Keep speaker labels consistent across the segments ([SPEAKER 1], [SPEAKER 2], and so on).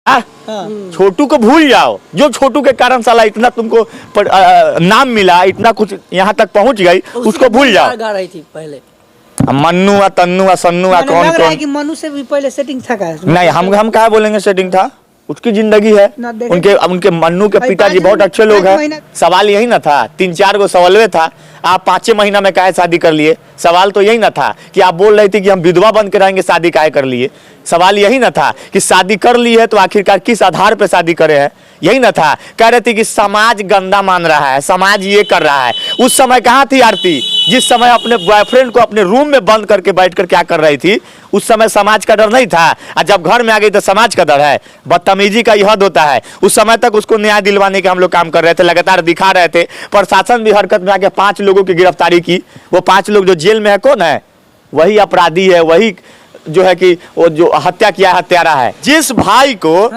[SPEAKER 1] छोटू को भूल जाओ, जो छोटू के कारण साला इतना तुमको नाम मिला, इतना कुछ यहाँ तक पहुँच गई, उसको भूल जाओ।
[SPEAKER 2] गा रही थी पहले
[SPEAKER 1] मन्नू आ तन्नू आ सन्नू आ कौन कौन
[SPEAKER 3] कि मनु से भी पहले सेटिंग था क्या?
[SPEAKER 1] नहीं, हम क्या बोलेंगे सेटिंग था, उसकी जिंदगी है। उनके मन्नू के पिताजी बहुत अच्छे लोग हैं। सवाल यही ना था, 3-4 गो सवाल था, आप 5 महीना में काहे शादी कर लिए? सवाल तो यही ना था कि आप बोल रहे थे कि हम विधवा बन के रहेंगे, शादी काहे कर लिए? सवाल यही ना था कि शादी कर ली है तो आखिरकार किस आधार पे शादी करे हैं? यही ना था। कह रहे थे कि समाज गंदा मान रहा है, समाज ये कर रहा है। उस समय कहाँ थी आरती, जिस समय अपने बॉयफ्रेंड को अपने रूम में बंद करके बैठ कर क्या कर रही थी? उस समय समाज का डर नहीं था, और जब घर में आ गई तो समाज का डर है। बदतमीजी का यह हद होता है। उस समय तक उसको न्याय दिलवाने के हम लोग काम कर रहे थे, लगातार दिखा रहे थे। प्रशासन भी हरकत में आके 5 लोगों की गिरफ्तारी की। वो 5 लोग जो जेल में है, कौन है? वही अपराधी है, वही जो है कि वो जो हत्या किया हत्यारा है। जिस भाई को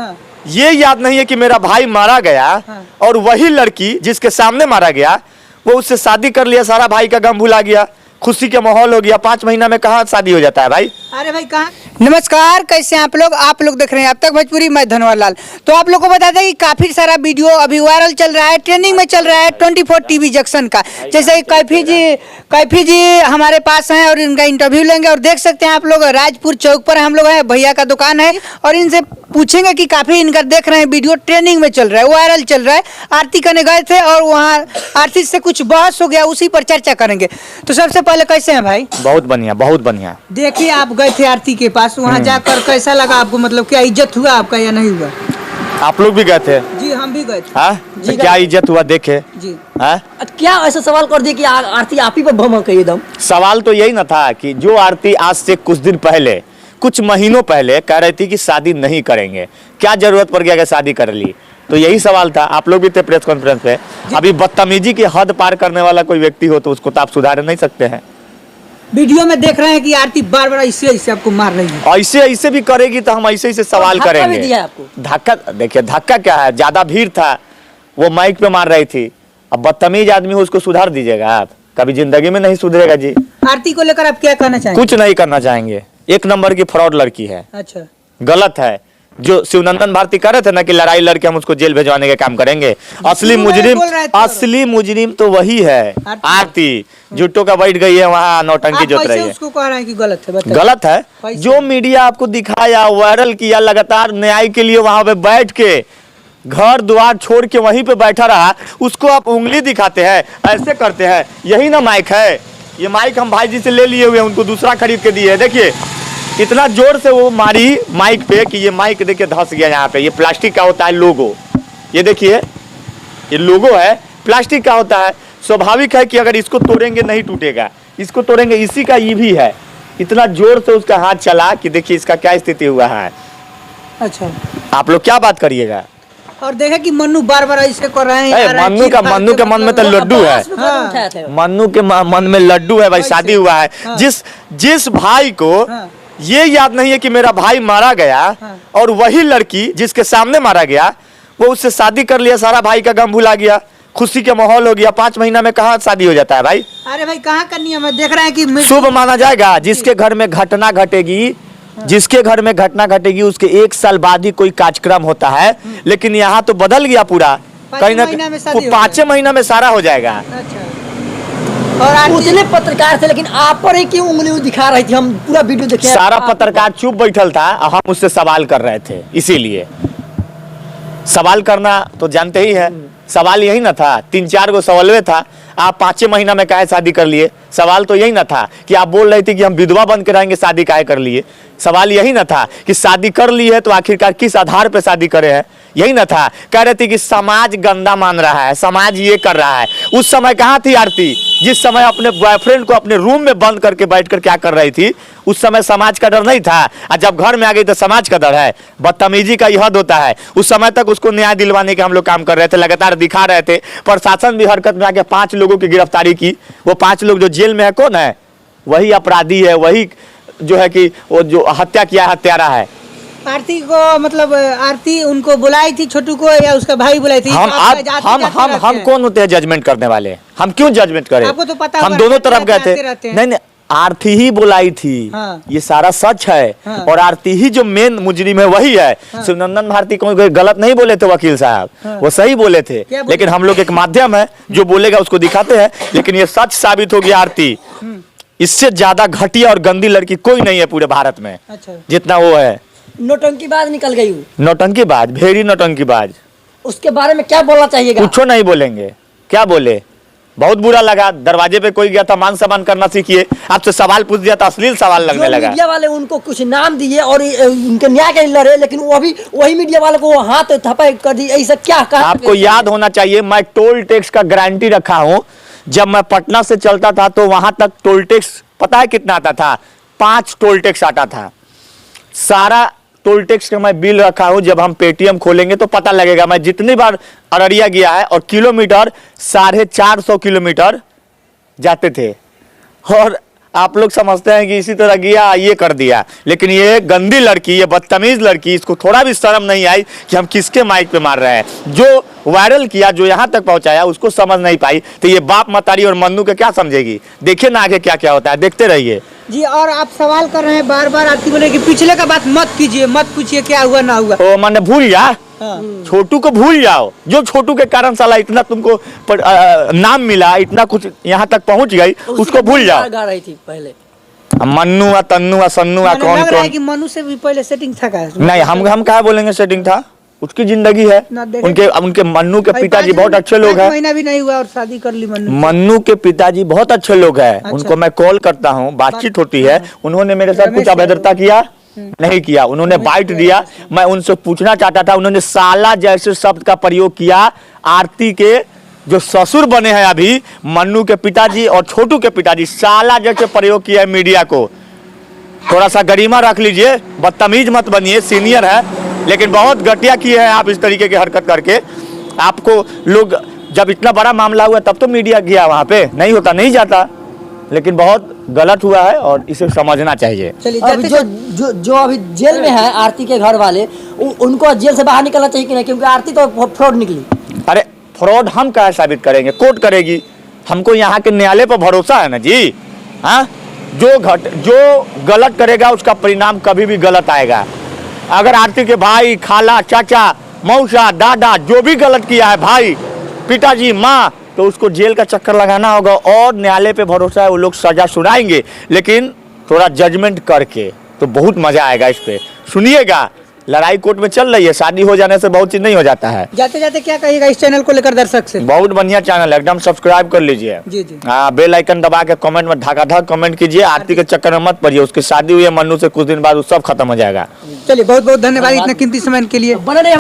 [SPEAKER 1] ये याद नहीं है कि मेरा भाई मारा गया, और वही लड़की जिसके सामने मारा गया, वो उससे शादी कर लिया, सारा भाई का गम भुला गया, खुशी का माहौल हो गया। 5 महीना में कहाँ शादी हो जाता है भाई?
[SPEAKER 3] अरे भाई कहाँ? नमस्कार, कैसे हैं आप लोग देख रहे हैं अब तक भोजपुरी, मैं धनवार लाल। तो आप लोग को बता दें कि काफी सारा वीडियो अभी वायरल चल रहा है, ट्रेंडिंग में चल रहा है 24 टीवी जंक्शन का। जैसे कैफी जी हमारे पास हैं और इनका इंटरव्यू लेंगे। और देख सकते हैं आप लोग, राजपुर चौक पर हम लोग हैं, भैया का दुकान है, और इनसे पूछेंगे कि काफी इनका देख रहे हैं वीडियो ट्रेंडिंग में चल रहा है, वायरल चल रहा है। आरती करने गए थे और वहाँ आरती से कुछ बहस हो गया, उसी पर चर्चा करेंगे। तो सबसे पहले कैसे हैं भाई?
[SPEAKER 1] बहुत बढ़िया, बहुत बढ़िया।
[SPEAKER 3] देखिए, आप गए थे आरती के पास, वहाँ जाकर कैसा लगा आपको? मतलब क्या इज्जत हुआ आपका या नहीं हुआ?
[SPEAKER 1] आप लोग भी गए थे?
[SPEAKER 3] जी, हम भी गए थे।
[SPEAKER 1] हाँ, तो क्या इज्जत हुआ देखे?
[SPEAKER 3] जी।
[SPEAKER 1] हाँ,
[SPEAKER 2] क्या ऐसा सवाल कर दिया कि आरती आप ही पर भमक है एकदम?
[SPEAKER 1] सवाल तो यही ना था कि जो आरती आज से कुछ दिन पहले, कुछ महीनों पहले कह रही थी कि शादी नहीं करेंगे, क्या जरूरत पड़ गया कि शादी कर ली? तो यही सवाल था। आप लोग भी थे प्रेस कॉन्फ्रेंस पे। अभी बदतमीजी की हद पार करने वाला कोई व्यक्ति हो तो उसको तो आप सुधार नहीं सकते हैं।
[SPEAKER 3] वीडियो में देख रहे हैं कि आरती बार-बार ऐसे आपको मार रही है।
[SPEAKER 1] ऐसे भी करेगी तो हम ऐसे सवाल करेंगे। धक्का, देखिए धक्का क्या है, ज्यादा भीड़ था, वो माइक पे मार रही थी। अब बदतमीज आदमी हो, उसको सुधार दीजिएगा आप, कभी जिंदगी में नहीं सुधरेगा जी।
[SPEAKER 3] आरती को लेकर आप क्या कहना चाहेंगे?
[SPEAKER 1] कुछ नहीं करना चाहेंगे, 1 नंबर की फ्रॉड लड़की है।
[SPEAKER 3] अच्छा,
[SPEAKER 1] गलत है। जो शिवनंदन भारती कर रहे थे ना कि लड़ाई लड़के हम उसको जेल भेजवाने का काम करेंगे, असली मुजरिम तो वही है आरती। जुट्टो का बैठ गई है वहाँ, नौटंकी जोत रही है।
[SPEAKER 3] उसको कह रहे हैं कि गलत है?
[SPEAKER 1] गलत है। जो मीडिया आपको दिखाया, वायरल किया, लगातार न्याय के लिए वहां पे बैठ के, घर द्वार छोड़ के वहीं पे बैठा रहा, उसको आप उंगली दिखाते हैं, ऐसे करते हैं। यही ना माइक है? ये माइक हम भाई जी से ले लिए हुए, उनको दूसरा खरीद के दिए। देखिए इतना जोर से वो मारी माइक पे कि ये माइक देखिए धंस गया यहाँ पे। ये प्लास्टिक का होता है लोगो, ये देखिए, ये लोगो है, प्लास्टिक का होता है। स्वाभाविक है कि अगर इसको तोड़ेंगे नहीं टूटेगा, इसको तोड़ेंगे। इसी का ये भी है। इतना जोर से उसका हाथ चला कि देखिए इसका क्या स्थिति हुआ है।
[SPEAKER 3] अच्छा,
[SPEAKER 1] आप लोग क्या बात करिएगा?
[SPEAKER 3] और देखे कि मन्नू बार-बार ऐसे कर रहे हैं।
[SPEAKER 1] मन्नू के मन में तो लड्डू है। मन्नू के मन में लड्डू है भाई, शादी हुआ है। जिस भाई को ये याद नहीं है कि मेरा भाई मारा गया, और वही लड़की जिसके सामने मारा गया, वो उससे शादी कर लिया, सारा भाई का गम भुला गया, खुशी का माहौल हो गया। 5 महीना में कहाँ शादी हो जाता है भाई?
[SPEAKER 3] अरे भाई कहाँ करनी है? मैं देख रहे हैं कि
[SPEAKER 1] शुभ माना जाएगा। जिसके घर में घटना घटेगी, जिसके घर में घटना घटेगी, उसके 1 साल बाद ही कोई कार्यक्रम होता है। लेकिन यहाँ तो बदल गया पूरा, कहीं ना 5 महीना में सारा हो जाएगा।
[SPEAKER 3] और
[SPEAKER 2] उतने पत्रकार थे, लेकिन आप पर ही क्यों उंगली दिखा रही थी? हम पूरा वीडियो देखे,
[SPEAKER 1] सारा पत्रकार चुप बैठल था, हम उससे सवाल कर रहे थे। इसीलिए सवाल करना तो जानते ही है। सवाल यही ना था, 3-4 गो सवाल था, आप 5 महीना में काहे शादी कर लिए? सवाल तो यही ना था कि आप बोल रहे थे कि हम विधवा बन के रहेंगे, शादी काहे कर लिए? सवाल यही ना था कि शादी कर ली है तो आखिरकार किस आधार पे शादी करे हैं? यही ना था। कह रहे थे कि समाज गंदा मान रहा है, समाज ये कर रहा है। उस समय कहाँ थी आरती, जिस समय अपने बॉयफ्रेंड को अपने रूम में बंद करके बैठ कर क्या कर रही थी? उस समय समाज का डर नहीं था, और जब घर में आ गई तो समाज का डर है। बदतमीजी का यह हद होता है। उस समय तक उसको न्याय दिलवाने के हम लोग काम कर रहे थे, लगातार दिखा रहे थे। प्रशासन भी हरकत में आके 5 लोगों की गिरफ्तारी की। वो 5 लोग जो जेल में है, कौन है? वही अपराधी है, वही जो है कि वो जो हत्या किया हत्यारा है।
[SPEAKER 3] आरती को मतलब आरती उनको बुलाई थी, छोटू को, या उसका भाई बुलाई थी?
[SPEAKER 1] हम कौन होते हैं जजमेंट करने वाले? हम क्यों जजमेंट करें?
[SPEAKER 3] आपको तो पता
[SPEAKER 1] हम दोनों तरफ गए थे। नहीं, आरती ही बुलाई थी।
[SPEAKER 3] हाँ।
[SPEAKER 1] ये सारा सच है।
[SPEAKER 3] हाँ।
[SPEAKER 1] और आरती ही जो मेन मुजरिम है वही है। शिवनंदन भारती को गलत नहीं बोले थे वकील साहब, वो सही बोले थे। लेकिन हम लोग एक माध्यम है, जो बोलेगा उसको दिखाते हैं। लेकिन ये सच साबित हो गया, आरती इससे ज्यादा घटिया और गंदी लड़की कोई नहीं है पूरे भारत में।
[SPEAKER 3] अच्छा।
[SPEAKER 1] जितना वो है।
[SPEAKER 2] नौटंकीबाज निकल गई हूँ।
[SPEAKER 1] नौटंकीबाज, भेड़ी नौटंकीबाज।
[SPEAKER 2] उसके बारे में क्या बोलना चाहिएगा?
[SPEAKER 1] कुछ नहीं बोलेंगे, क्या बोले, बहुत बुरा लगा। दरवाजे पे कोई गया था, मान सम्मान करना सीखिए। आपसे सवाल पूछ दिया था, अश्लील सवाल लगने लगा।
[SPEAKER 2] मीडिया वाले उनको कुछ नाम दिए और उनके न्याय के लिए लड़े, लेकिन वो भी वही मीडिया वाले को हाथ थपाई कर दी। ऐसा क्या कहा?
[SPEAKER 1] आपको याद होना चाहिए, मैं टोल टैक्स का गारंटी रखा हूं। जब मैं पटना से चलता था तो वहां तक टोल टैक्स पता है कितना आता था? 5 टोल टैक्स आता था। सारा टोल टैक्स का मैं बिल रखा हूं। जब हम पेटीएम खोलेंगे तो पता लगेगा। मैं जितनी बार अररिया गया है, और किलोमीटर 450 किलोमीटर जाते थे। और आप लोग समझते हैं कि इसी तरह गया, ये कर दिया। लेकिन ये गंदी लड़की, ये बदतमीज लड़की, इसको थोड़ा भी शर्म नहीं आई कि हम किसके माइक पे मार रहे हैं। जो वायरल किया, जो यहाँ तक पहुंचाया, उसको समझ नहीं पाई। तो ये बाप मतारी और मन्नू के क्या समझेगी? देखिए ना आगे क्या क्या होता है, देखते रहिए
[SPEAKER 3] जी। और आप सवाल कर रहे हैं बार बार, आरती बोले कि पिछले का बात मत कीजिए, मत पूछिए क्या हुआ ना हुआ।
[SPEAKER 1] ओ मैंने भूल जा।
[SPEAKER 3] हाँ।
[SPEAKER 1] छोटू को भूल जाओ, जो छोटू के कारण साला इतना तुमको नाम मिला, इतना कुछ यहाँ तक पहुंच गई, उसको भूल जाओ।
[SPEAKER 2] गा रही थी पहले।
[SPEAKER 1] मन्नू आ, तन्नू आ, सन्नू आ,
[SPEAKER 3] मैंने
[SPEAKER 1] कौन
[SPEAKER 3] लग रहा है
[SPEAKER 1] कौन।
[SPEAKER 3] कि मनु से भी पहले सेटिंग था का?
[SPEAKER 1] नहीं, हम क्या बोलेंगे सेटिंग था, उसकी जिंदगी है।
[SPEAKER 3] ना देखे।
[SPEAKER 1] उनके मन्नू के
[SPEAKER 3] भाई
[SPEAKER 1] पिताजी
[SPEAKER 3] 5
[SPEAKER 1] बहुत अच्छे लोग हैं।
[SPEAKER 3] महीना भी नहीं हुआ और शादी कर ली मनु।
[SPEAKER 1] मन्नू के पिताजी बहुत अच्छे लोग हैं।
[SPEAKER 3] अच्छा।
[SPEAKER 1] उनको मैं कॉल करता हूँ, बातचीत होती है। उन्होंने मेरे साथ कुछ
[SPEAKER 3] रमेश
[SPEAKER 1] अभद्रता किया नहीं किया, उन्होंने बाइट दिया। मैं उनसे पूछना चाहता था, उन्होंने साला जैसे शब्द का प्रयोग किया। आरती के जो ससुर बने हैं अभी, मन्नू के पिताजी और छोटू के पिताजी, साला जैसे प्रयोग किया है मीडिया को। थोड़ा सा गरिमा रख लीजिए, बदतमीज मत बनिए, सीनियर है। लेकिन बहुत घटिया किए हैं आप इस तरीके की हरकत करके। आपको लोग, जब इतना बड़ा मामला हुआ तब तो मीडिया गया वहां पे, नहीं होता नहीं जाता। लेकिन बहुत गलत हुआ है और इसे समझना चाहिए।
[SPEAKER 3] चलिए,
[SPEAKER 2] अभी जो अभी जेल में है आरती के घर वाले, उनको जेल से बाहर निकलना चाहिए कि नहीं? क्योंकि आरती तो फ्रॉड निकली।
[SPEAKER 1] अरे फ्रॉड हम क्या साबित करेंगे? कोर्ट करेगी। हमको यहाँ के न्यायालय पर भरोसा है ना जी। हाँ, जो गलत करेगा उसका परिणाम कभी भी गलत आएगा। अगर आरती के भाई, खाला, चाचा, मौसा, दादा जो भी गलत किया है, भाई, पिताजी, माँ, तो उसको जेल का चक्कर लगाना होगा। और न्यायालय पे भरोसा है, वो लोग सजा सुनाएंगे, लेकिन थोड़ा जजमेंट करके। तो बहुत मजा आएगा इस पे, सुनिएगा। लड़ाई कोर्ट में चल रही है, शादी हो जाने से बहुत चीज नहीं हो जाता है।
[SPEAKER 3] जाते जाते क्या कहिएगा इस चैनल को लेकर दर्शक से?
[SPEAKER 1] बहुत बढ़िया चैनल है, एकदम सब्सक्राइब कर लीजिए।
[SPEAKER 3] जी जी।
[SPEAKER 1] हाँ, बेल आइकन दबा के कमेंट में धकाधक कमेंट कीजिए। आरती के चक्कर में मत पड़िए, उसकी शादी हुई है मन्नू से, कुछ दिन बाद वो सब खत्म हो जाएगा।
[SPEAKER 3] चलिए, बहुत बहुत धन्यवाद इतना कीमती समय के लिए।
[SPEAKER 2] बने रहिए।